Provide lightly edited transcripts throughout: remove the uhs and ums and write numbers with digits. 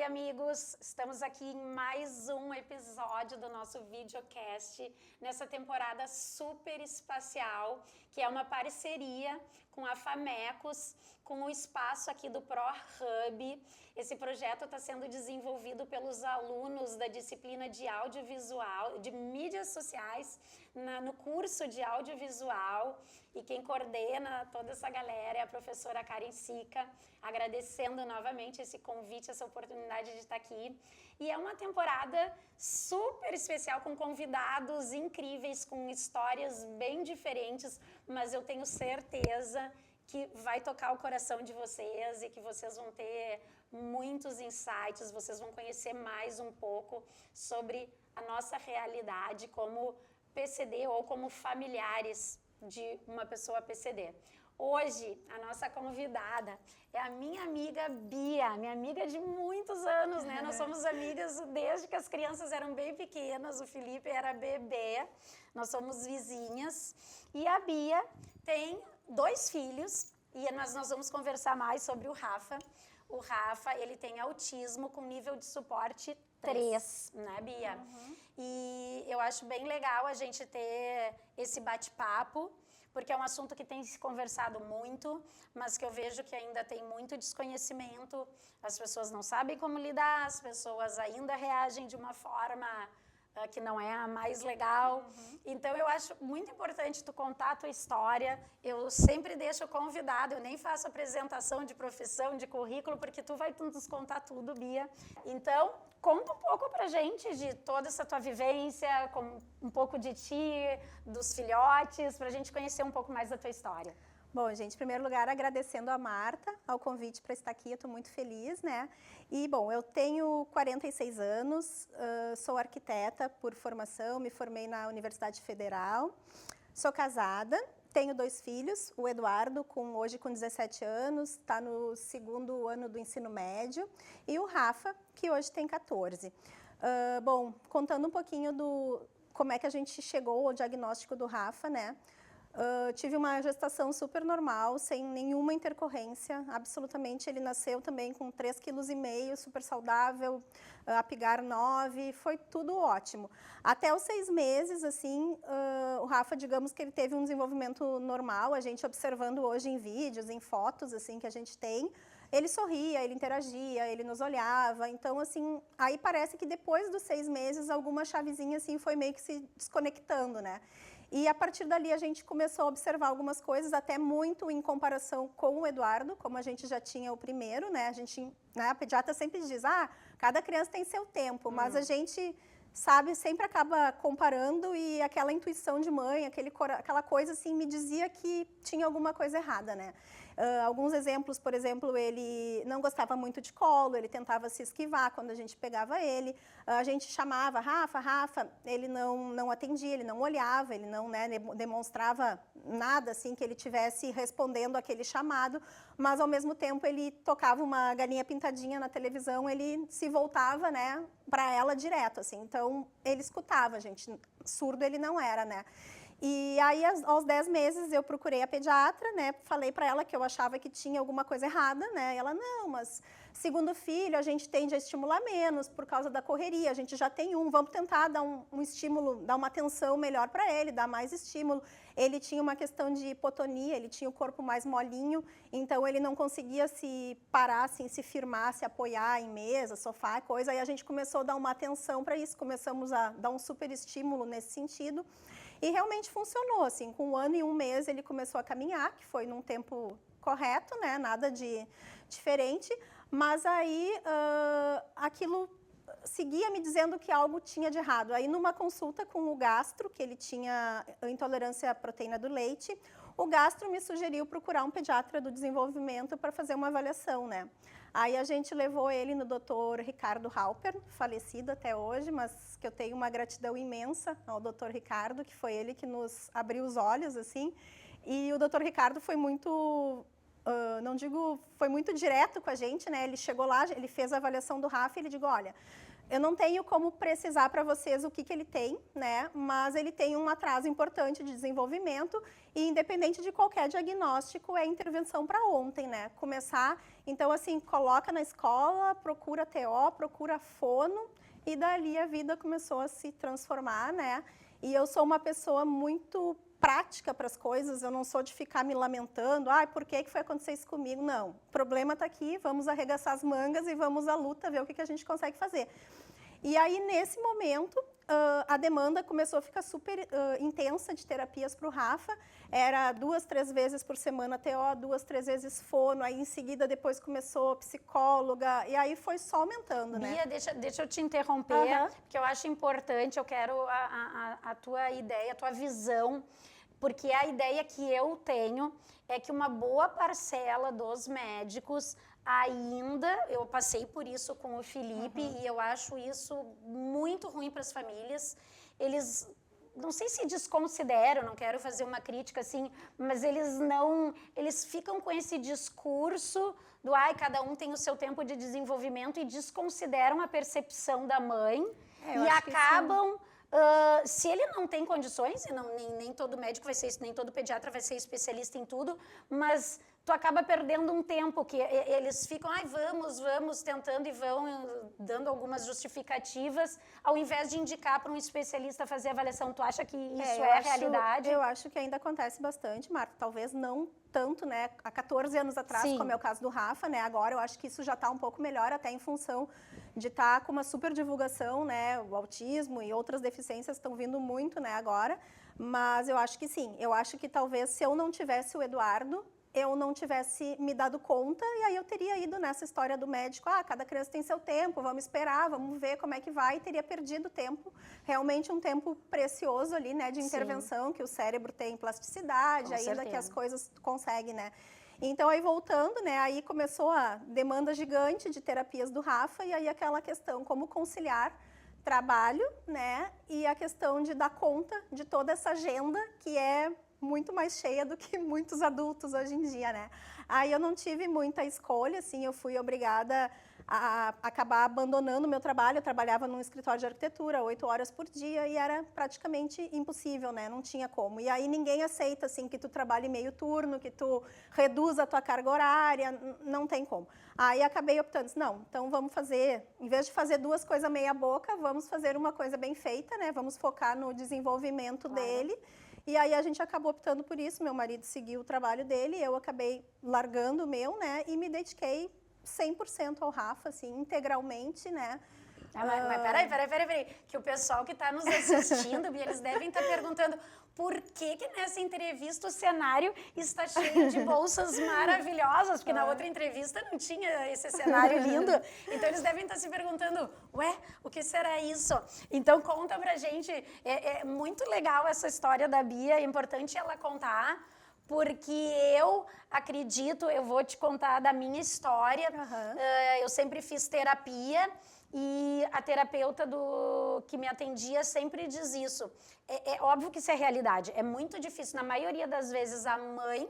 Oi, amigos! Estamos aqui em mais um episódio do nosso videocast, nessa temporada super espacial, que é uma parceria com a Famecos, com o espaço aqui do ProHub. Esse projeto está sendo desenvolvido pelos alunos da disciplina de audiovisual, de mídias sociais, no curso de audiovisual, e quem coordena toda essa galera é a professora Karen Sica, agradecendo novamente esse convite, essa oportunidade de estar aqui. E é uma temporada super especial, com convidados incríveis, com histórias bem diferentes, mas eu tenho certeza que vai tocar o coração de vocês e que vocês vão ter muitos insights, vocês vão conhecer mais um pouco sobre a nossa realidade como PCD ou como familiares de uma pessoa PCD. Hoje, a nossa convidada é a minha amiga Bia, minha amiga de muitos anos, né? Nós somos amigas desde que as crianças eram bem pequenas, o Felipe era bebê, nós somos vizinhas. E a Bia tem 2 filhos e nós vamos conversar mais sobre o Rafa. O Rafa, ele tem autismo com nível de suporte 3, né, Bia? E eu acho bem legal a gente ter esse bate-papo, porque é um assunto que tem se conversado muito, mas que eu vejo que ainda tem muito desconhecimento, as pessoas não sabem como lidar, as pessoas ainda reagem de uma forma que não é a mais legal. Então, eu acho muito importante tu contar a tua história. Eu sempre deixo o convidado, eu nem faço apresentação de profissão, de currículo, porque tu vai nos contar tudo, Bia. Então, conta um pouco pra gente de toda essa tua vivência, um pouco de ti, dos filhotes, pra gente conhecer um pouco mais da tua história. Bom, gente, em primeiro lugar, agradecendo a Marta ao convite para estar aqui, eu estou muito feliz, né? E, bom, eu tenho 46 anos, sou arquiteta por formação, me formei na Universidade Federal, sou casada, tenho 2 filhos, o Eduardo, hoje com 17 anos, está no 2º ano do ensino médio, e o Rafa, que hoje tem 14. Bom, contando um pouquinho como é que a gente chegou ao diagnóstico do Rafa, né? Tive uma gestação super normal, sem nenhuma intercorrência, absolutamente. Ele nasceu também com 3,5 kg, super saudável, Apgar 9, foi tudo ótimo. Até os 6 meses, assim, o Rafa, digamos que ele teve um desenvolvimento normal, a gente observando hoje em vídeos, em fotos, assim, que a gente tem, ele sorria, ele interagia, ele nos olhava, então, assim, aí parece que depois dos 6 meses, alguma chavezinha, assim, foi meio que se desconectando, né? E a partir dali a gente começou a observar algumas coisas, até muito em comparação com o Eduardo, como a gente já tinha o primeiro, né? A pediatra sempre diz, cada criança tem seu tempo, mas a gente, sabe, sempre acaba comparando e aquela intuição de mãe, aquela coisa assim, me dizia que tinha alguma coisa errada, né? Alguns exemplos, por exemplo, ele não gostava muito de colo, ele tentava se esquivar quando a gente pegava ele, a gente chamava Rafa, Rafa, ele não atendia, ele não olhava, ele não, né, demonstrava nada assim que ele tivesse respondendo aquele chamado, mas ao mesmo tempo ele tocava uma galinha pintadinha na televisão, ele se voltava, né, para ela direto, assim, então ele escutava, gente, surdo ele não era, né. E aí, aos 10 meses, eu procurei a pediatra, né? Falei para ela que eu achava que tinha alguma coisa errada, né? E ela, não, mas segundo filho, a gente tende a estimular menos por causa da correria, a gente já tem vamos tentar dar um estímulo, dar uma atenção melhor para ele, dar mais estímulo. Ele tinha uma questão de hipotonia, ele tinha o corpo mais molinho, então ele não conseguia se parar, assim, se firmar, se apoiar em mesa, sofá, coisa. Aí a gente começou a dar uma atenção para isso, começamos a dar um super estímulo nesse sentido. E realmente funcionou, assim, com 1 ano e 1 mês ele começou a caminhar, que foi num tempo correto, né, nada de diferente, mas aí aquilo seguia me dizendo que algo tinha de errado. Aí numa consulta com o gastro, que ele tinha intolerância à proteína do leite, o gastro me sugeriu procurar um pediatra do desenvolvimento para fazer uma avaliação, né. Aí a gente levou ele no Dr. Ricardo Halper, falecido até hoje, mas que eu tenho uma gratidão imensa ao Dr. Ricardo, que foi ele que nos abriu os olhos, assim. E o Dr. Ricardo foi muito, foi muito direto com a gente, né? Ele chegou lá, ele fez a avaliação do Rafa e ele disse, olha, Eu não tenho como precisar para vocês o que ele tem, né? Mas ele tem um atraso importante de desenvolvimento e independente de qualquer diagnóstico, é intervenção para ontem, né? Começar, então assim, coloca na escola, procura TO, procura fono e dali a vida começou a se transformar, né? E eu sou uma pessoa muito prática para as coisas, eu não sou de ficar me lamentando, por que foi acontecer isso comigo? Não, o problema está aqui, vamos arregaçar as mangas e vamos à luta, ver o que a gente consegue fazer. E aí, nesse momento, a demanda começou a ficar super intensa de terapias para o Rafa. Era 2, 3 vezes por semana TO, 2, 3 vezes fono. Aí, em seguida, depois começou psicóloga. E aí foi só aumentando, né? Bia, deixa eu te interromper, porque eu acho importante, eu quero a tua ideia, a tua visão. Porque a ideia que eu tenho é que uma boa parcela dos médicos ainda, eu passei por isso com o Felipe e eu acho isso muito ruim para as famílias. Eles, não sei se desconsideram, não quero fazer uma crítica assim, mas eles ficam com esse discurso do cada um tem o seu tempo de desenvolvimento e desconsideram a percepção da mãe e acabam... se ele não tem condições, e nem todo médico vai ser isso, nem todo pediatra vai ser especialista em tudo, mas tu acaba perdendo um tempo, que eles ficam, vamos, tentando e vão dando algumas justificativas, ao invés de indicar para um especialista fazer avaliação. Tu acha que isso é a realidade? Eu acho que ainda acontece bastante, Marta, talvez não tanto, né, há 14 anos atrás, como é o caso do Rafa, né, agora eu acho que isso já está um pouco melhor, até em função de estar com uma super divulgação, né, o autismo e outras deficiências estão vindo muito, né, agora, mas eu acho que sim, eu acho que talvez se eu não tivesse o Eduardo, eu não tivesse me dado conta e aí eu teria ido nessa história do médico, cada criança tem seu tempo, vamos esperar, vamos ver como é que vai, e teria perdido tempo, realmente um tempo precioso ali, né, de intervenção, que o cérebro tem plasticidade, com ainda certeza. Que as coisas conseguem, né. Então, aí voltando, né, aí começou a demanda gigante de terapias do Rafa e aí aquela questão, como conciliar trabalho, né, e a questão de dar conta de toda essa agenda que é muito mais cheia do que muitos adultos hoje em dia, né? Aí eu não tive muita escolha, assim, eu fui obrigada a acabar abandonando o meu trabalho. Eu trabalhava num escritório de arquitetura, 8 horas por dia, e era praticamente impossível, né? Não tinha como. E aí ninguém aceita, assim, que tu trabalhe meio turno, que tu reduza a tua carga horária, não tem como. Aí acabei optando, não, então vamos fazer, em vez de fazer duas coisas meia boca, vamos fazer uma coisa bem feita, né? Vamos focar no desenvolvimento dele. E aí a gente acabou optando por isso, meu marido seguiu o trabalho dele, eu acabei largando o meu, né, e me dediquei 100% ao Rafa, assim, integralmente, né. Mas peraí, que o pessoal que está nos assistindo, eles devem estar perguntando por que nessa entrevista o cenário está cheio de bolsas maravilhosas, porque na outra entrevista não tinha esse cenário lindo. Então eles devem estar se perguntando, o que será isso? Então conta pra gente, é muito legal essa história da Bia, é importante ela contar, porque eu acredito, eu vou te contar da minha história, eu sempre fiz terapia, e a terapeuta que me atendia sempre diz isso. É óbvio que isso é realidade. É muito difícil. Na maioria das vezes, a mãe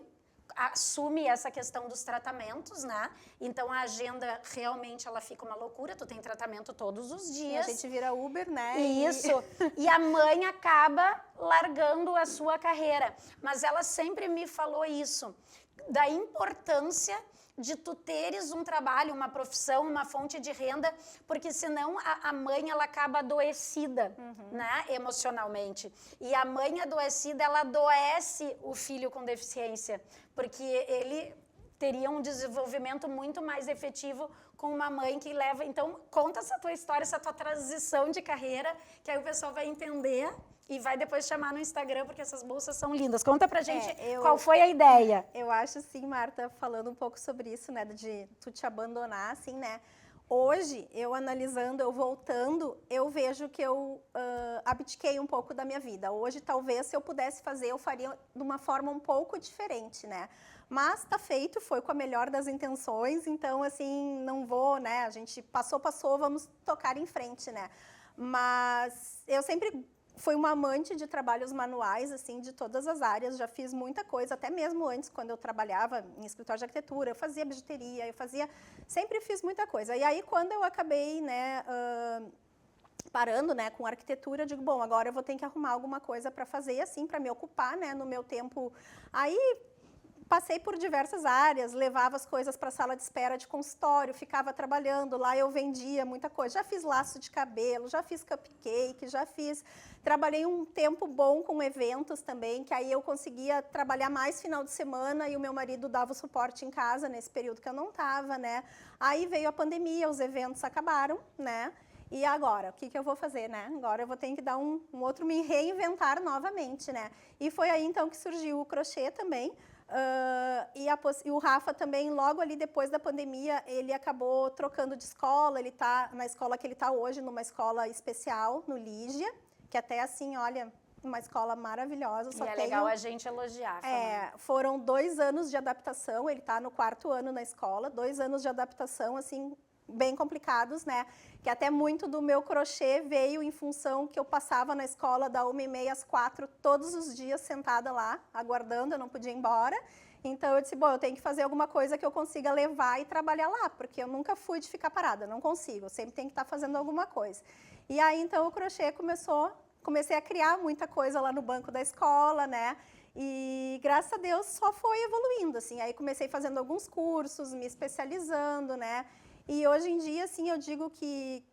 assume essa questão dos tratamentos, né? Então, a agenda realmente ela fica uma loucura. Tu tem tratamento todos os dias. E a gente vira Uber, né? Isso. E a mãe acaba largando a sua carreira. Mas ela sempre me falou isso, da importância de tu teres um trabalho, uma profissão, uma fonte de renda, porque senão a mãe ela acaba adoecida, né, emocionalmente. E a mãe adoecida, ela adoece o filho com deficiência, porque ele teria um desenvolvimento muito mais efetivo com uma mãe que leva... Então, conta essa tua história, essa tua transição de carreira, que aí o pessoal vai entender e vai depois chamar no Instagram, porque essas bolsas são lindas. Conta pra gente qual foi a ideia. Eu acho, sim, Marta, falando um pouco sobre isso, né, de tu te abandonar, assim, né, hoje, eu analisando, eu voltando, eu vejo que eu abdiquei um pouco da minha vida. Hoje, talvez, se eu pudesse fazer, eu faria de uma forma um pouco diferente, né, mas tá feito, foi com a melhor das intenções, então, assim, não vou, né, a gente passou, vamos tocar em frente, né, mas eu sempre fui uma amante de trabalhos manuais, assim, de todas as áreas, já fiz muita coisa, até mesmo antes, quando eu trabalhava em escritório de arquitetura, eu fazia bijuteria, sempre fiz muita coisa. E aí, quando eu acabei, né, parando, né, com arquitetura, eu digo, bom, agora eu vou ter que arrumar alguma coisa para fazer, assim, para me ocupar, né, no meu tempo. Aí, passei por diversas áreas, levava as coisas para a sala de espera de consultório, ficava trabalhando lá, eu vendia muita coisa. Já fiz laço de cabelo, já fiz cupcake, trabalhei um tempo bom com eventos também, que aí eu conseguia trabalhar mais final de semana e o meu marido dava o suporte em casa nesse período que eu não estava, né? Aí veio a pandemia, os eventos acabaram, né? E agora, o que eu vou fazer, né? Agora eu vou ter que dar me reinventar novamente, né? E foi aí, então, que surgiu o crochê também. E o Rafa também, logo ali depois da pandemia, ele acabou trocando de escola, ele está na escola que ele está hoje, numa escola especial, no Lígia, que até assim, olha, uma escola maravilhosa. E é legal a gente elogiar. Foram 2 anos de adaptação, ele está no 4º ano na escola, 2 anos de adaptação, assim, bem complicados, né? Que até muito do meu crochê veio em função que eu passava na escola da 1h30 às 4h, todos os dias sentada lá, aguardando, eu não podia ir embora. Então, eu disse, bom, eu tenho que fazer alguma coisa que eu consiga levar e trabalhar lá, porque eu nunca fui de ficar parada, não consigo, eu sempre tenho que estar fazendo alguma coisa. E aí, então, o crochê comecei a criar muita coisa lá no banco da escola, né? E, graças a Deus, só foi evoluindo, assim. Aí, comecei fazendo alguns cursos, me especializando, né? E hoje em dia, assim, eu digo que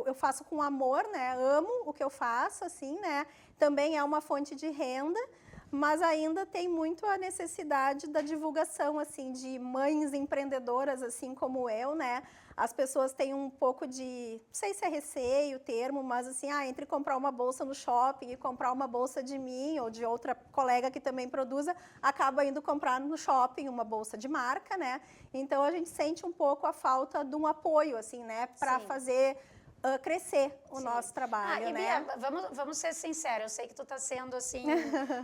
eu faço com amor, né? Amo o que eu faço, assim, né? Também é uma fonte de renda, mas ainda tem muito a necessidade da divulgação, assim, de mães empreendedoras, assim como eu, né? As pessoas têm um pouco de, não sei se é receio o termo, mas assim, entre comprar uma bolsa no shopping e comprar uma bolsa de mim ou de outra colega que também produza, acaba indo comprar no shopping uma bolsa de marca, né? Então, a gente sente um pouco a falta de um apoio, assim, né? Para fazer crescer o nosso trabalho, né? Bia, vamos ser sinceros, eu sei que tu tá sendo, assim,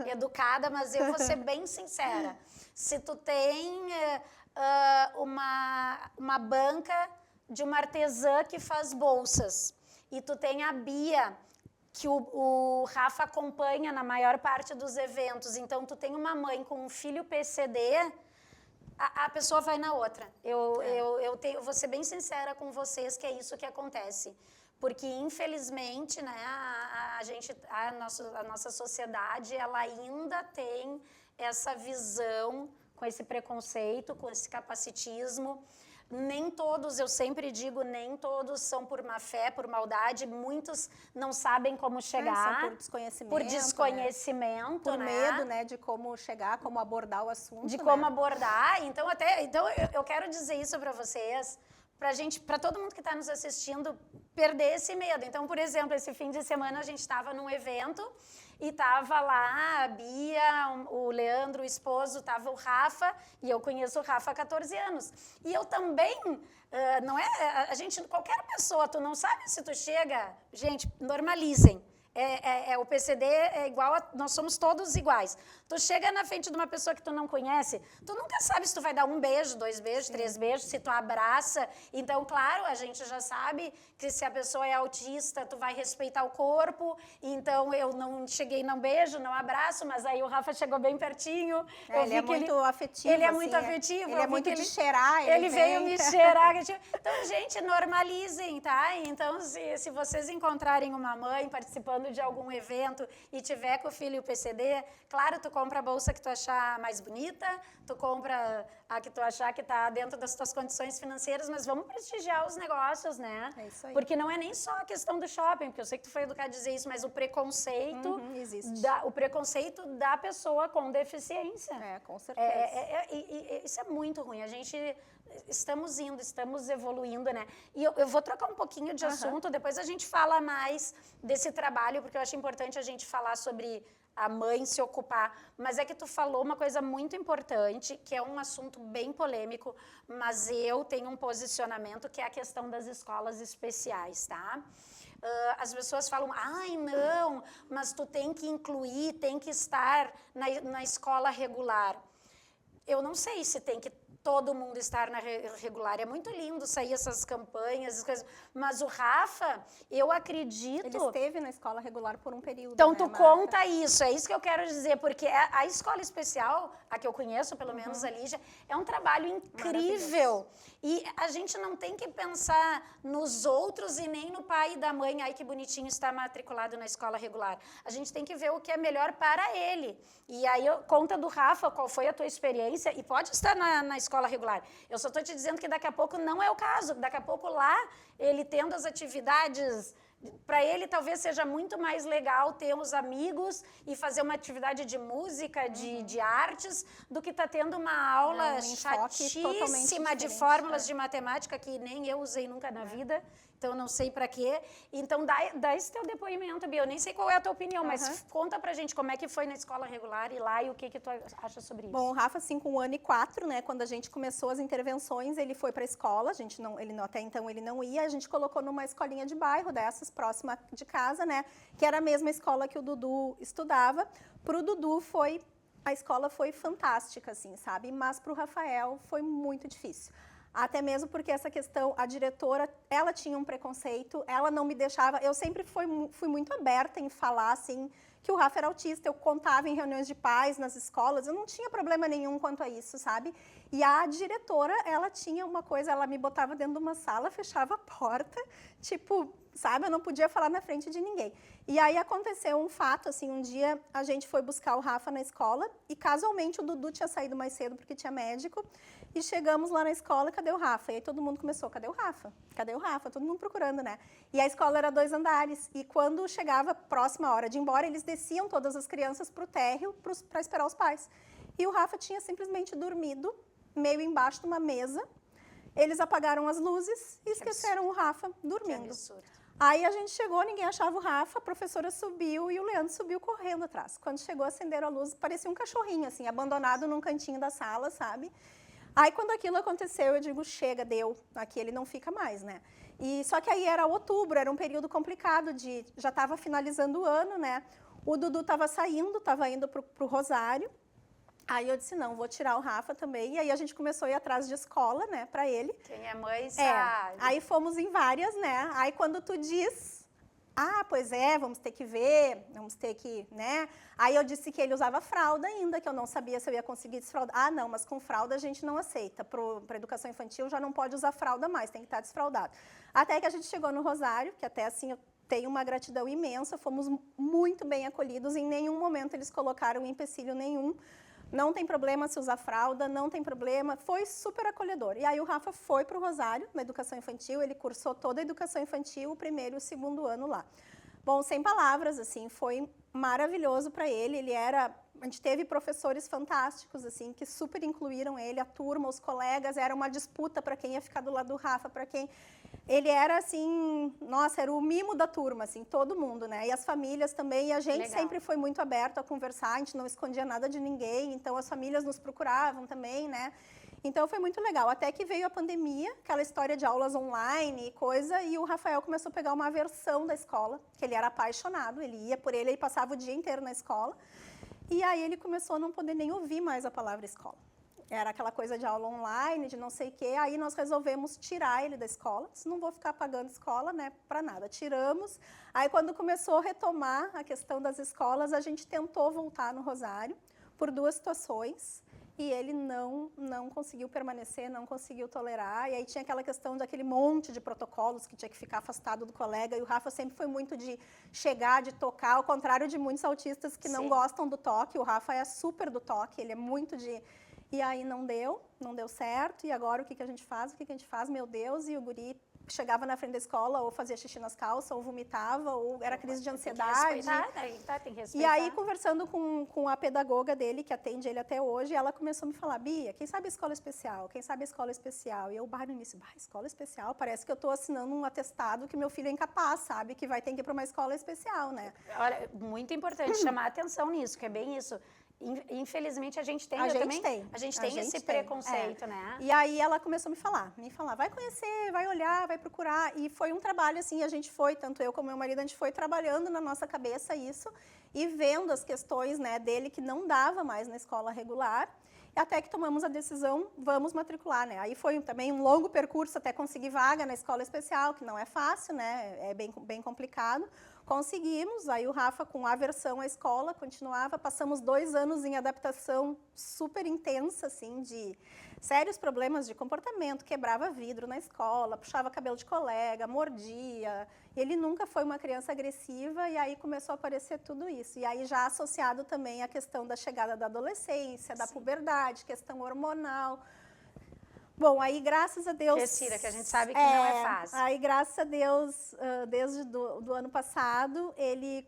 educada, mas eu vou ser bem sincera. Se tu tem uma banca de uma artesã que faz bolsas e tu tem a Bia, que o Rafa acompanha na maior parte dos eventos, então tu tem uma mãe com um filho PCD, a pessoa vai na outra. Eu vou ser bem sincera com vocês que é isso que acontece. Porque, infelizmente, né, a nossa sociedade, ela ainda tem essa visão com esse preconceito, com esse capacitismo. Nem todos, eu sempre digo, nem todos são por má fé, por maldade. Muitos não sabem como chegar. São por desconhecimento. Por desconhecimento, né? Por medo, né, de como chegar, como abordar o assunto. De como abordar. Então, eu quero dizer isso para vocês, para todo mundo que está nos assistindo, perder esse medo. Então, por exemplo, esse fim de semana a gente estava num evento e estava lá a Bia, o Leandro, o esposo, estava o Rafa, e eu conheço o Rafa há 14 anos. E eu também, qualquer pessoa, tu não sabe se tu chega, gente, normalizem. O PCD é igual nós somos todos iguais. Tu chega na frente de uma pessoa que tu não conhece, tu nunca sabe se tu vai dar 1 beijo, 2 beijos, Sim. 3 beijos, se tu abraça. Então, claro, a gente já sabe que se a pessoa é autista, tu vai respeitar o corpo. Então, eu não cheguei, não beijo, não abraço, mas aí o Rafa chegou bem pertinho. Ele é muito afetivo. Ele é muito afetivo. Ele é muito de cheirar. Ele veio me cheirar. Então, gente, normalizem, tá? Então, se vocês encontrarem uma mãe participando de algum evento e tiver com o filho PCD, claro, tu compra a bolsa que tu achar mais bonita, tu compra a que tu achar que está dentro das tuas condições financeiras, mas vamos prestigiar os negócios, né? É isso aí. Porque não é nem só a questão do shopping, porque eu sei que tu foi educada a dizer isso, mas o preconceito, existe. o preconceito da pessoa com deficiência. Com certeza. Isso é muito ruim. A gente estamos evoluindo, né? E eu vou trocar um pouquinho de assunto, depois a gente fala mais desse trabalho, porque eu acho importante a gente falar sobre a mãe se ocupar. Mas é que tu falou uma coisa muito importante, que é um assunto bem polêmico, mas eu tenho um posicionamento que é a questão das escolas especiais, tá? As pessoas falam, não, mas tu tem que incluir, tem que estar na escola regular. Eu não sei se tem que todo mundo estar na regular. É muito lindo sair essas campanhas, essas coisas. Mas o Rafa, eu acredito... Ele esteve na escola regular por um período, Então, né, tu Marta? conta isso, é isso que eu quero dizer, porque a escola especial, a que eu conheço, pelo menos a Lígia, é um trabalho incrível. E a gente não tem que pensar nos outros e nem no pai e da mãe, ai que bonitinho está matriculado na escola regular. A gente tem que ver o que é melhor para ele. E aí, conta do Rafa, qual foi a tua experiência, e pode estar na escola regular. Eu só estou te dizendo que daqui a pouco não é o caso, daqui a pouco lá, ele tendo as atividades... Para ele, talvez seja muito mais legal ter os amigos e fazer uma atividade de música, de artes, do que tá tendo uma aula chatíssima de fórmulas de matemática que nem eu usei nunca na vida. Então, não sei para quê. Então, dá esse teu depoimento, Bia. Eu nem sei qual é a tua opinião, mas conta pra gente como é que foi na escola regular e lá e o que tu acha sobre isso. Bom, o Rafa, assim, com 1 ano e 4, né, quando a gente começou as intervenções, ele foi para a escola, até então ele não ia, a gente colocou numa escolinha de bairro dessas, próxima de casa, né, que era a mesma escola que o Dudu estudava. Pro Dudu a escola foi fantástica, assim, sabe? Mas pro Rafael foi muito difícil. Até mesmo porque essa questão, a diretora, ela tinha um preconceito, ela não me deixava, eu sempre fui muito aberta em falar, assim, que o Rafa era autista, eu contava em reuniões de pais, nas escolas, eu não tinha problema nenhum quanto a isso, sabe? E a diretora, ela tinha uma coisa, ela me botava dentro de uma sala, fechava a porta, tipo, sabe? Eu não podia falar na frente de ninguém. E aí aconteceu um fato, assim, um dia a gente foi buscar o Rafa na escola e casualmente o Dudu tinha saído mais cedo porque tinha médico e chegamos lá na escola, cadê o Rafa? E aí todo mundo começou, cadê o Rafa? Cadê o Rafa? Todo mundo procurando, né? E a escola era 2 andares e quando chegava a próxima hora de ir embora, eles desciam todas as crianças para o térreo para esperar os pais. E o Rafa tinha simplesmente dormido, meio embaixo de uma mesa. Eles apagaram as luzes e esqueceram o Rafa dormindo. Que absurdo. Aí a gente chegou, ninguém achava o Rafa, a professora subiu e o Leandro subiu correndo atrás. Quando chegou, acenderam a luz, parecia um cachorrinho, assim, abandonado num cantinho da sala, sabe? Aí quando aquilo aconteceu, eu digo, chega, deu, aqui ele não fica mais, né? E só que aí era outubro, era um período complicado, já estava finalizando o ano, né? O Dudu estava saindo, estava indo pro Rosário. Aí eu disse, não, vou tirar o Rafa também. E aí a gente começou a ir atrás de escola, né, pra ele. Quem é mãe sabe. Aí fomos em várias, né? Aí quando tu diz, pois é, vamos ter que ver, vamos ter que, né? Aí eu disse que ele usava fralda ainda, que eu não sabia se eu ia conseguir desfraudar. Não, mas com fralda a gente não aceita. Pra educação infantil já não pode usar fralda mais, tem que estar desfraudado. Até que a gente chegou no Rosário, que até assim eu tenho uma gratidão imensa, fomos muito bem acolhidos, em nenhum momento eles colocaram empecilho nenhum. Não tem problema se usar fralda, não tem problema, foi super acolhedor. E aí o Rafa foi para o Rosário, na educação infantil, ele cursou toda a educação infantil, o 1º e o 2º ano lá. Bom, sem palavras, assim, foi maravilhoso para ele, a gente teve professores fantásticos, assim, que super incluíram ele, a turma, os colegas, era uma disputa para quem ia ficar do lado do Rafa, para quem... Ele era, assim, nossa, era o mimo da turma, assim, todo mundo, né? E as famílias também, e a gente sempre foi muito aberto a conversar, a gente não escondia nada de ninguém, então as famílias nos procuravam também, né? Então foi muito legal, até que veio a pandemia, aquela história de aulas online e coisa, e o Rafael começou a pegar uma aversão da escola, que ele era apaixonado, ele ia por ele passava o dia inteiro na escola, e aí ele começou a não poder nem ouvir mais a palavra escola. Era aquela coisa de aula online, de não sei o quê. Aí nós resolvemos tirar ele da escola. Não vou ficar pagando escola, né, para nada. Tiramos. Aí quando começou a retomar a questão das escolas, a gente tentou voltar no Rosário por 2 situações. E ele não conseguiu permanecer, não conseguiu tolerar. E aí tinha aquela questão daquele monte de protocolos que tinha que ficar afastado do colega. E o Rafa sempre foi muito de chegar, de tocar, ao contrário de muitos autistas que não gostam do toque. O Rafa é super do toque, ele é muito de... E aí não deu certo, e agora o que a gente faz? Meu Deus, e o guri chegava na frente da escola, ou fazia xixi nas calças, ou vomitava, ou era crise de ansiedade. Tem que respeitar. E aí, conversando com a pedagoga dele, que atende ele até hoje, ela começou a me falar, Bia, quem sabe escola especial? Quem sabe escola especial? E eu, no início, escola especial? Parece que eu estou assinando um atestado que meu filho é incapaz, sabe? Que vai ter que ir para uma escola especial, né? Olha, muito importante chamar a atenção nisso, que é bem isso. infelizmente a gente tem, A gente também, tem. a gente tem esse tem, preconceito, né? E aí ela começou a me falar, vai conhecer, vai olhar, vai procurar. E foi um trabalho assim, a gente foi, tanto eu como meu marido, a gente foi trabalhando na nossa cabeça isso e vendo as questões, né, dele que não dava mais na escola regular. Até que tomamos a decisão, vamos matricular, né? Aí foi também um longo percurso até conseguir vaga na escola especial, que não é fácil, né? É bem complicado. Conseguimos, aí o Rafa, com aversão à escola, continuava. Passamos 2 anos em adaptação super intensa, assim, de sérios problemas de comportamento. Quebrava vidro na escola, puxava cabelo de colega, mordia. Ele nunca foi uma criança agressiva e aí começou a aparecer tudo isso. E aí já associado também à questão da chegada da adolescência, da puberdade, questão hormonal. Bom, aí graças a Deus... Cira, que a gente sabe que não é fácil. Aí graças a Deus, desde do ano passado, ele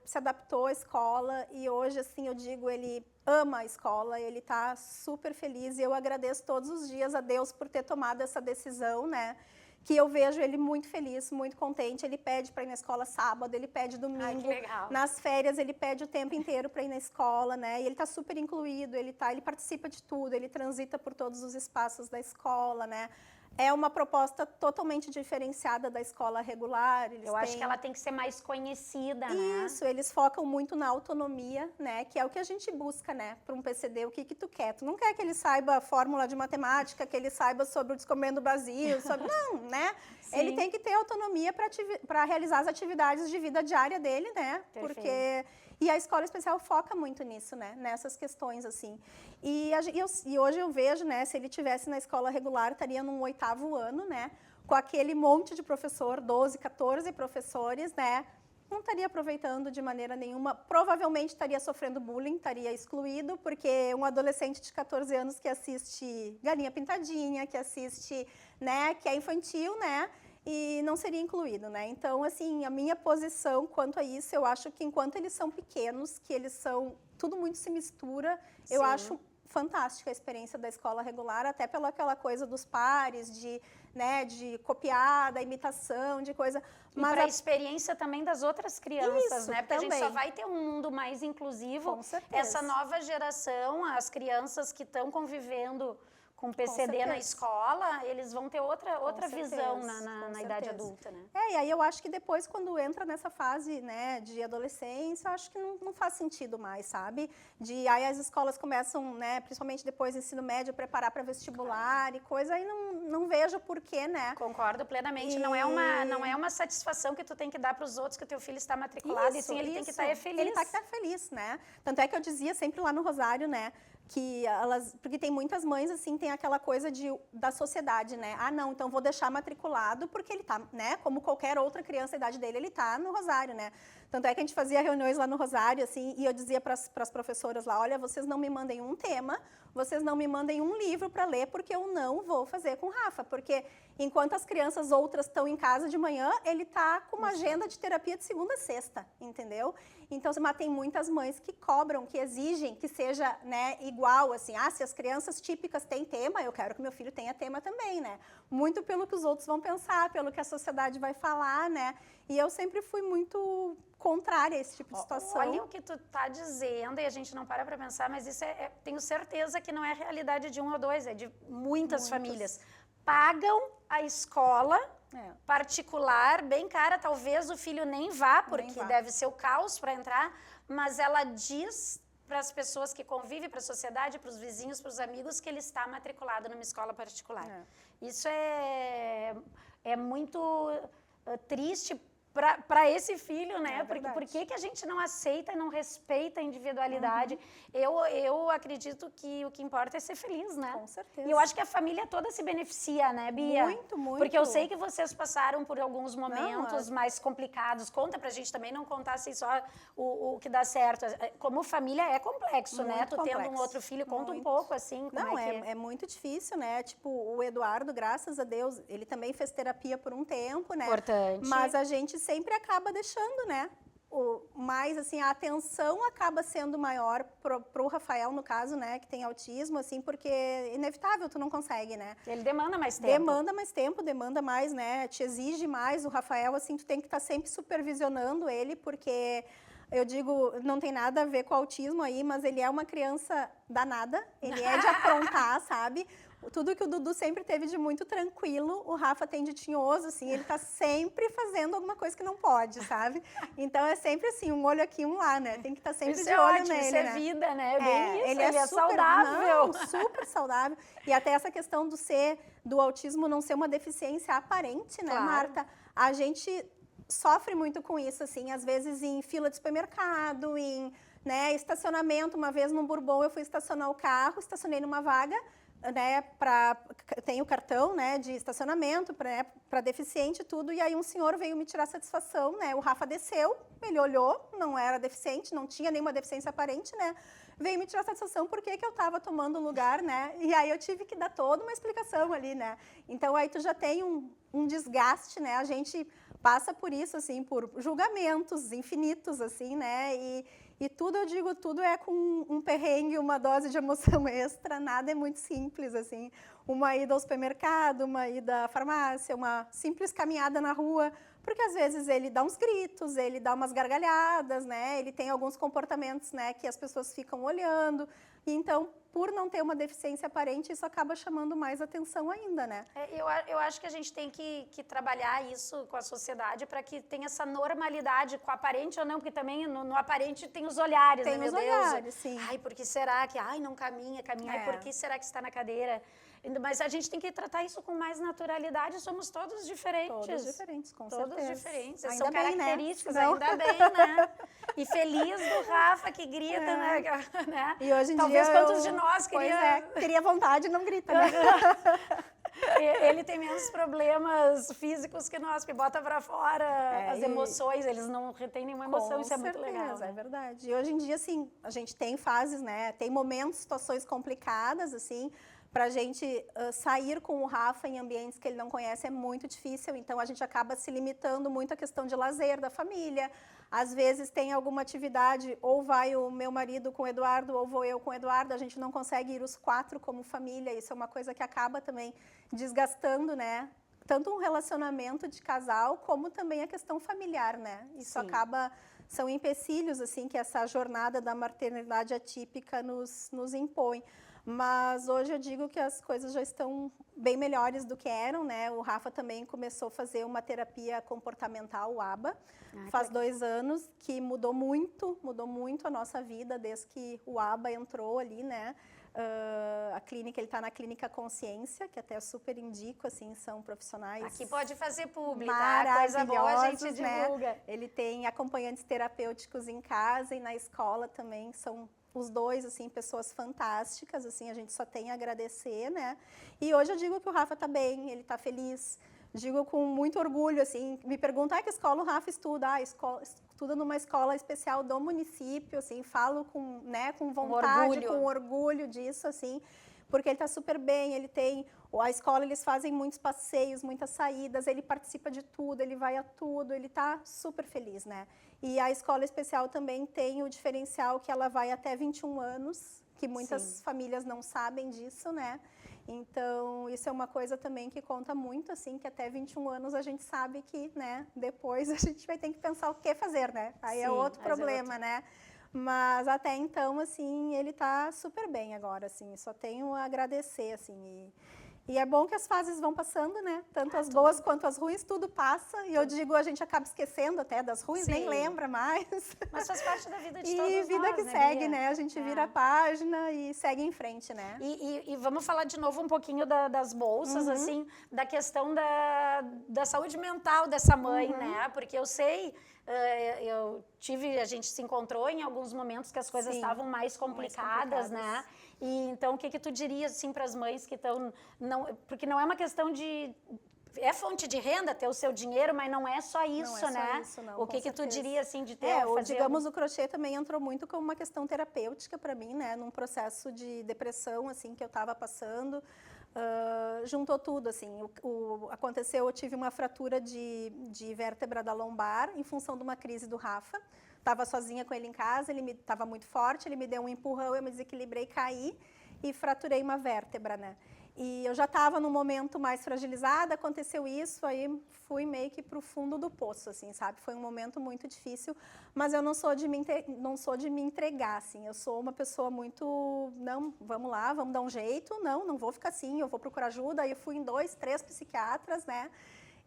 se adaptou à escola e hoje, assim, eu digo, ele ama a escola, ele está super feliz e eu agradeço todos os dias a Deus por ter tomado essa decisão, né? Que eu vejo ele muito feliz, muito contente. Ele pede para ir na escola sábado, ele pede domingo. Ai, que legal. Nas férias, ele pede o tempo inteiro para ir na escola, né? E ele está super incluído, ele participa de tudo, ele transita por todos os espaços da escola, né? É uma proposta totalmente diferenciada da escola regular. Eu acho que ela tem que ser mais conhecida, né? Isso, eles focam muito na autonomia, né? Que é o que a gente busca, né? Para um PCD, o que tu quer? Tu não quer que ele saiba a fórmula de matemática, que ele saiba sobre o Descomendo Brasil, sobre... Não, né? Sim. Ele tem que ter autonomia para realizar as atividades de vida diária dele, né? Perfeito. Porque... E a escola especial foca muito nisso, né? Nessas questões, assim. E hoje eu vejo, né? Se ele tivesse na escola regular, estaria no 8º ano, né? Com aquele monte de professor, 12, 14 professores, né? Não estaria aproveitando de maneira nenhuma. Provavelmente estaria sofrendo bullying, estaria excluído, porque um adolescente de 14 anos que assiste Galinha Pintadinha, que assiste, né? Que é infantil, né? E não seria incluído, né? Então, assim, a minha posição quanto a isso, eu acho que enquanto eles são pequenos, que eles são, tudo muito se mistura, Sim. Eu acho fantástica a experiência da escola regular, até pela aquela coisa dos pares, de copiar, da imitação, de coisa... Mas para a experiência também das outras crianças, isso, né? Porque também. a gente só vai ter um mundo mais inclusivo. Com certeza. Essa nova geração, as crianças que estão convivendo com PCD na escola, eles vão ter outra visão na idade adulta, né? E aí eu acho que depois, quando entra nessa fase, né, de adolescência, eu acho que não faz sentido mais, sabe? Aí as escolas começam, né, principalmente depois do ensino médio, preparar para vestibular e coisa, aí não vejo porquê, né? Concordo plenamente, não é uma satisfação que tu tem que dar para os outros que o teu filho está matriculado, e sim ele tem que estar feliz. Ele tem que estar feliz, né? Tanto é que eu dizia sempre lá no Rosário, né, que porque tem muitas mães, assim, tem aquela coisa da sociedade, né? Ah, não, então vou deixar matriculado porque ele tá, né? Como qualquer outra criança da idade dele, ele tá no Rosário, né? Tanto é que a gente fazia reuniões lá no Rosário, assim, e eu dizia para as professoras lá, olha, vocês não me mandem um tema, vocês não me mandem um livro para ler, porque eu não vou fazer com o Rafa, porque enquanto as crianças outras estão em casa de manhã, ele tá com uma agenda de terapia de segunda a sexta, entendeu? Então, mas tem muitas mães que cobram, que exigem que seja, né, igual, assim, se as crianças típicas têm tema, eu quero que meu filho tenha tema também, né? Muito pelo que os outros vão pensar, pelo que a sociedade vai falar, né? E eu sempre fui muito contrária a esse tipo de situação. Olha o que tu tá dizendo, e a gente não para pensar, mas isso tenho certeza que não é a realidade de 1 ou 2, é de muitas famílias. Pagam a escola particular, bem cara, talvez o filho nem vá, porque deve ser o caos para entrar, mas ela diz para as pessoas que convivem, para a sociedade, para os vizinhos, para os amigos, que ele está matriculado numa escola particular. Isso é muito triste para esse filho, né? Porque por que a gente não aceita e não respeita a individualidade? Eu acredito que o que importa é ser feliz, né? Com certeza. E eu acho que a família toda se beneficia, né, Bia? Muito, muito. Porque eu sei que vocês passaram por alguns momentos mais complicados. Conta pra gente também, não contar assim só o que dá certo. Como família é complexo, muito, né? Tu complexo. Tendo um outro filho, conta um pouco, assim, como é muito difícil, né? Tipo, o Eduardo, graças a Deus, ele também fez terapia por um tempo, né? Importante. Mas a gente sempre acaba deixando, né? Mas, assim, a atenção acaba sendo maior pro Rafael, no caso, né? Que tem autismo, assim, porque é inevitável, tu não consegue, né? Ele demanda mais tempo. Demanda mais tempo, demanda mais, né? Te exige mais. O Rafael, assim, tu tem que estar sempre supervisionando ele, porque eu digo, não tem nada a ver com o autismo aí, mas ele é uma criança danada, ele é de aprontar, sabe? Tudo que o Dudu sempre teve de muito tranquilo, o Rafa tem de tinhoso, assim, ele tá sempre fazendo alguma coisa que não pode, sabe? Então é sempre assim, um olho aqui, um lá, né? Tem que estar sempre Isso de é olho ótimo, nele, isso é né? vida, né? É bem isso, ele é super, saudável. Não, super saudável. E até essa questão do autismo não ser uma deficiência aparente, né, Claro. Marta? A gente sofre muito com isso, assim, às vezes em fila de supermercado, em estacionamento. Uma vez num Bourbon eu fui estacionar o carro, estacionei numa vaga, né, tem o cartão, né, de estacionamento para deficiente e tudo, e aí um senhor veio me tirar satisfação, né, o Rafa desceu, ele olhou, não era deficiente, não tinha nenhuma deficiência aparente, né, veio me tirar satisfação por que eu estava tomando lugar, né, e aí eu tive que dar toda uma explicação ali, né, então aí tu já tem um desgaste, né, a gente passa por isso, assim, por julgamentos infinitos, assim, né, e tudo, eu digo, tudo é com um perrengue, uma dose de emoção extra, nada é muito simples, assim. Uma ida ao supermercado, uma ida à farmácia, uma simples caminhada na rua, porque às vezes ele dá uns gritos, ele dá umas gargalhadas, né? Ele tem alguns comportamentos, né, que as pessoas ficam olhando. E então, por não ter uma deficiência aparente, isso acaba chamando mais atenção ainda, né? Eu acho que a gente tem que trabalhar isso com a sociedade para que tenha essa normalidade, com aparente ou não, porque também no aparente tem os olhares, Tem né, os meu Deus? olhares, sim. Ai, por que será que, ai, não caminha, ai, por que será que está na cadeira? Mas a gente tem que tratar isso com mais naturalidade, somos todos diferentes. Todos diferentes, com todos certeza. diferentes, Ainda são bem, características, né? ainda bem, né? E feliz do Rafa que grita, né? E hoje em Talvez dia quantos de nós queria vontade e não grita, né? Ele tem menos problemas físicos que nós, que bota pra fora as emoções, eles não retêm nenhuma emoção, isso é muito legal. É verdade. E hoje em dia, assim, a gente tem fases, né? Tem momentos, situações complicadas, assim, pra gente sair com o Rafa em ambientes que ele não conhece é muito difícil, então a gente acaba se limitando muito à questão de lazer da família. Às vezes tem alguma atividade, ou vai o meu marido com o Eduardo, ou vou eu com o Eduardo, a gente não consegue ir os 4 como família, isso é uma coisa que acaba também desgastando, né? Tanto um relacionamento de casal, como também a questão familiar, né? Isso acaba, são empecilhos, assim, que essa jornada da maternidade atípica nos impõe. Mas hoje eu digo que as coisas já estão bem melhores do que eram, né? O Rafa também começou a fazer uma terapia comportamental, o ABA, faz 2 anos, que mudou muito a nossa vida desde que o ABA entrou ali, né? A clínica, ele está na Clínica Consciência, que até super indico, assim, são profissionais aqui pode fazer público, maravilhosos, coisa boa a gente divulga. Né? Ele tem acompanhantes terapêuticos em casa e na escola também, são os 2, assim, pessoas fantásticas, assim, a gente só tem a agradecer, né? E hoje eu digo que o Rafa tá bem, ele tá feliz, digo com muito orgulho, assim, me perguntam, que escola o Rafa estuda? Estuda numa escola especial do município, assim, falo com, né, com vontade, com orgulho disso, assim, porque ele está super bem, ele tem, a escola eles fazem muitos passeios, muitas saídas, ele participa de tudo, ele vai a tudo, ele está super feliz, né? E a escola especial também tem o diferencial que ela vai até 21 anos, que muitas famílias não sabem disso, né? Então, isso é uma coisa também que conta muito, assim, que até 21 anos a gente sabe que, né, depois a gente vai ter que pensar o que fazer, né? Aí é outro problema, né? Mas até então, assim, ele tá super bem agora, assim, só tenho a agradecer, assim, e é bom que as fases vão passando, né? Tanto as boas quanto as ruins, tudo passa. E eu digo, a gente acaba esquecendo até das ruins, nem lembra mais. Mas faz parte da vida de todos nós, E vida que segue, né? A gente vira a página e segue em frente, né? E vamos falar de novo um pouquinho das bolsas, assim, da questão da saúde mental dessa mãe, né? Porque eu sei, a gente se encontrou em alguns momentos que as coisas estavam mais complicadas, né? E então, o que tu diria, assim, para as mães que estão... Porque não é uma questão de... É fonte de renda ter o seu dinheiro, mas não é só isso, não é né? Só isso, não, o que tu diria, assim, de ter... digamos, o crochê também entrou muito como uma questão terapêutica para mim, né? Num processo de depressão, assim, que eu estava passando. Juntou tudo, assim. Aconteceu, eu tive uma fratura de vértebra da lombar em função de uma crise do Rafa. Estava sozinha com ele em casa, ele estava muito forte, ele me deu um empurrão, eu me desequilibrei, caí e fraturei uma vértebra, né? E eu já estava num momento mais fragilizada, aconteceu isso, aí fui meio que para o fundo do poço, assim, sabe? Foi um momento muito difícil, mas eu não sou de me entregar, assim. Eu sou uma pessoa muito, não, vamos lá, vamos dar um jeito, não vou ficar assim, eu vou procurar ajuda. Aí eu fui em 2, 3 psiquiatras, né?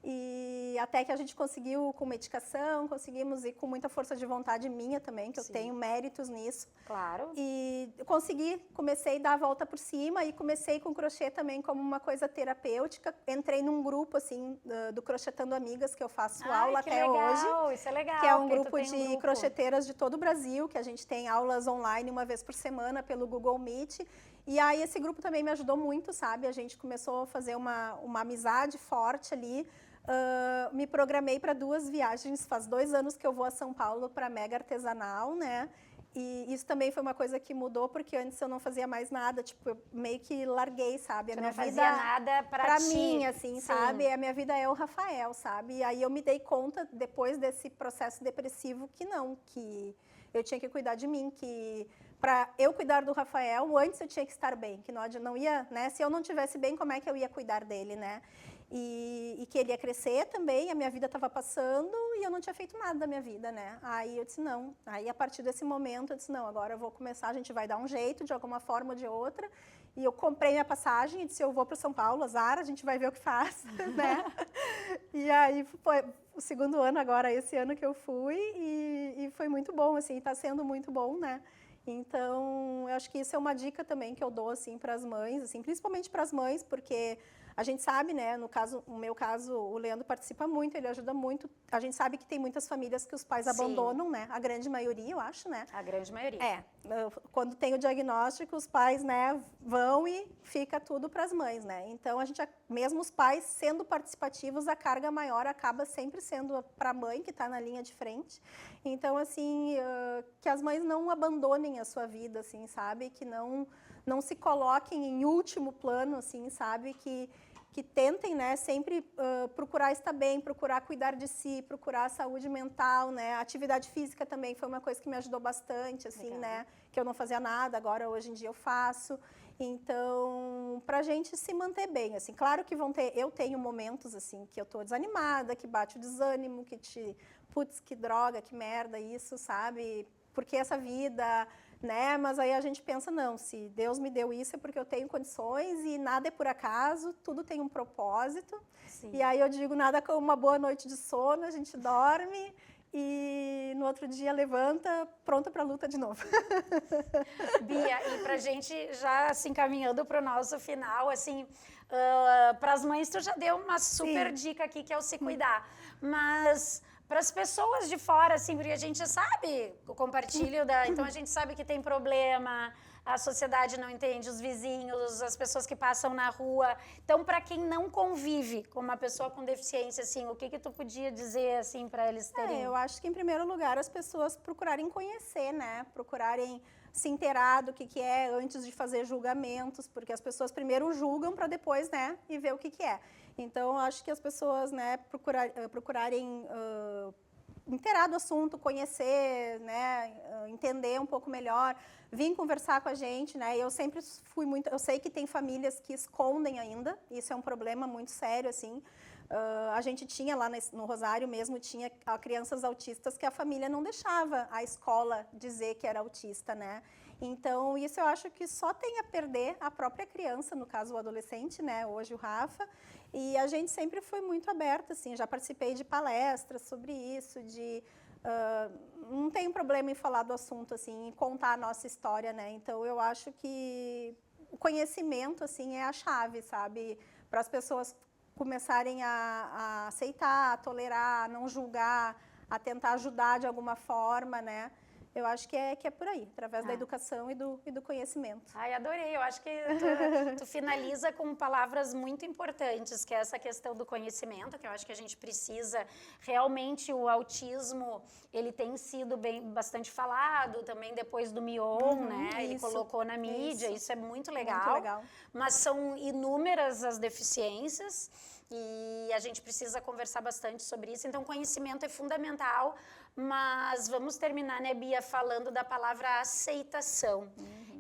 E até que a gente conseguiu com medicação, conseguimos ir com muita força de vontade minha também, que eu tenho méritos nisso. Claro. E consegui, comecei a dar a volta por cima e comecei com crochê também como uma coisa terapêutica. Entrei num grupo, assim, do Crochetando Amigas, que eu faço aula até hoje. Isso é legal. Que é um grupo de crocheteiras de todo o Brasil, que a gente tem aulas online uma vez por semana pelo Google Meet. E aí esse grupo também me ajudou muito, sabe? A gente começou a fazer uma amizade forte ali. Me programei para 2 viagens, faz 2 anos que eu vou a São Paulo para Mega Artesanal, né? E isso também foi uma coisa que mudou, porque antes eu não fazia mais nada, tipo, eu meio que larguei, sabe? Você não fazia nada pra ti. Mim, assim, sabe? A minha vida é o Rafael, sabe? E aí eu me dei conta, depois desse processo depressivo, que eu tinha que cuidar de mim, que para eu cuidar do Rafael, antes eu tinha que estar bem, que não ia, né? Se eu não tivesse bem, como é que eu ia cuidar dele, né? E que ele ia crescer também, a minha vida estava passando e eu não tinha feito nada da minha vida, né? Aí eu disse, não. Aí, a partir desse momento, eu disse, não, agora eu vou começar, a gente vai dar um jeito, de alguma forma ou de outra. E eu comprei minha passagem e disse, eu vou para São Paulo, azar, a gente vai ver o que faz, né? E aí, foi o 2º ano agora, esse ano que eu fui, e foi muito bom, assim, está sendo muito bom, né? Então, eu acho que isso é uma dica também que eu dou, assim, para as mães, assim, principalmente para as mães, porque a gente sabe, né, no meu caso, o Leandro participa muito, ele ajuda muito. A gente sabe que tem muitas famílias que os pais abandonam, né? A grande maioria, eu acho, né? A grande maioria. Quando tem o diagnóstico, os pais, né, vão e fica tudo para as mães, né? Então, mesmo os pais sendo participativos, a carga maior acaba sempre sendo para a mãe, que está na linha de frente. Então, assim, que as mães não abandonem a sua vida, assim, sabe? Que não se coloquem em último plano, assim, sabe? Que tentem, né, sempre procurar estar bem, procurar cuidar de si, procurar saúde mental, né? A atividade física também foi uma coisa que me ajudou bastante, assim, né? Que eu não fazia nada, agora hoje em dia eu faço. Então, pra gente se manter bem, assim, claro que eu tenho momentos, assim, que eu tô desanimada, que bate o desânimo, putz, que droga, que merda isso, sabe? Porque essa vida, né? Mas aí a gente pensa, não, se Deus me deu isso é porque eu tenho condições e nada é por acaso, tudo tem um propósito. Sim. E aí eu digo, nada como uma boa noite de sono, a gente dorme e no outro dia levanta, pronta para a luta de novo. Bia, e pra gente já se encaminhando para o nosso final, assim, para as mães tu já deu uma super dica aqui, que é o se cuidar, mas para as pessoas de fora, assim, porque a gente sabe o compartilho então a gente sabe que tem problema, a sociedade não entende, os vizinhos, as pessoas que passam na rua. Então, para quem não convive com uma pessoa com deficiência, assim, o que tu podia dizer, assim, para eles terem? Eu acho que, em primeiro lugar, as pessoas procurarem conhecer, né? Procurarem se inteirar do que é antes de fazer julgamentos, porque as pessoas primeiro julgam para depois, né, e ver o que é. Então, acho que as pessoas, né, procurarem inteirar do assunto, conhecer, né, entender um pouco melhor, vir conversar com a gente, né? Eu sempre fui muito, eu sei que tem famílias que escondem ainda, isso é um problema muito sério, assim. A gente tinha lá no Rosário mesmo, tinha crianças autistas que a família não deixava a escola dizer que era autista, né? Então, isso eu acho que só tem a perder a própria criança, no caso o adolescente, né? Hoje o Rafa. E a gente sempre foi muito aberta, assim, já participei de palestras sobre isso, não tem problema em falar do assunto, assim, em contar a nossa história, né? Então, eu acho que o conhecimento, assim, é a chave, sabe? Para as pessoas começarem a aceitar, a tolerar, a não julgar, a tentar ajudar de alguma forma, né? Eu acho que é por aí, através da educação e do conhecimento. Ai, adorei. Eu acho que tu finaliza com palavras muito importantes, que é essa questão do conhecimento, que eu acho que a gente precisa. Realmente, o autismo, ele tem sido bastante falado também depois do Mion, né? Ele colocou na mídia, isso é muito legal. Muito legal. Mas são inúmeras as deficiências e a gente precisa conversar bastante sobre isso. Então, conhecimento é fundamental. Mas vamos terminar, né, Bia, falando da palavra aceitação.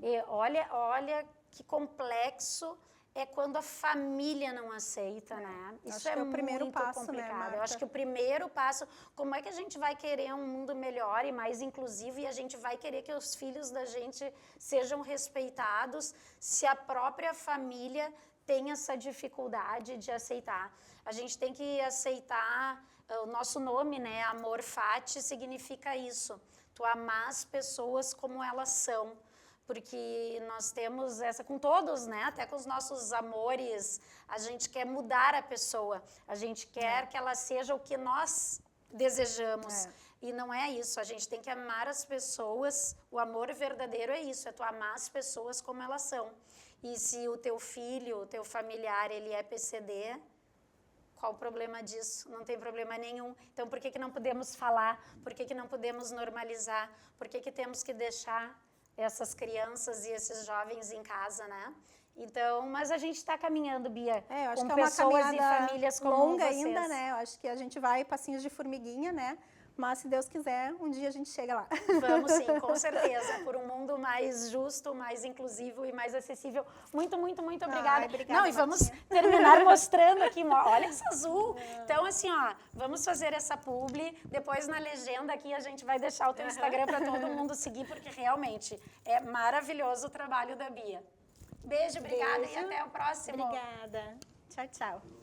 E olha que complexo é quando a família não aceita, né? Isso acho que é o primeiro muito passo, né, complicado. Marta? Eu acho que o primeiro passo, como é que a gente vai querer um mundo melhor e mais inclusivo e a gente vai querer que os filhos da gente sejam respeitados se a própria família tem essa dificuldade de aceitar? A gente tem que aceitar, o nosso nome, né, Amor Fati, significa isso. Tu amar as pessoas como elas são. Porque nós temos essa com todos, né? Até com os nossos amores, a gente quer mudar a pessoa, a gente quer que ela seja o que nós desejamos. E não é isso, a gente tem que amar as pessoas, o amor verdadeiro é isso, é tu amar as pessoas como elas são. E se o teu filho, o teu familiar, ele é PCD, qual o problema disso? Não tem problema nenhum. Então, por que não podemos falar? Por que não podemos normalizar? Por que temos que deixar essas crianças e esses jovens em casa, né? Então, mas a gente está caminhando, Bia, eu acho com que é uma pessoas e caminhada famílias como longa vocês. ainda, né? Eu acho que a gente vai passinhos de formiguinha, né? Mas, se Deus quiser, um dia a gente chega lá. Vamos sim, com certeza, por um mundo mais justo, mais inclusivo e mais acessível. Muito, muito, muito obrigada. Obrigada, não, e vamos Martinha. terminar mostrando aqui, olha essa azul. Então, assim, ó, vamos fazer essa publi, depois na legenda aqui a gente vai deixar o teu Instagram para todo mundo seguir, porque realmente é maravilhoso o trabalho da Bia. Beijo, obrigada e até o próximo. Obrigada. Tchau, tchau.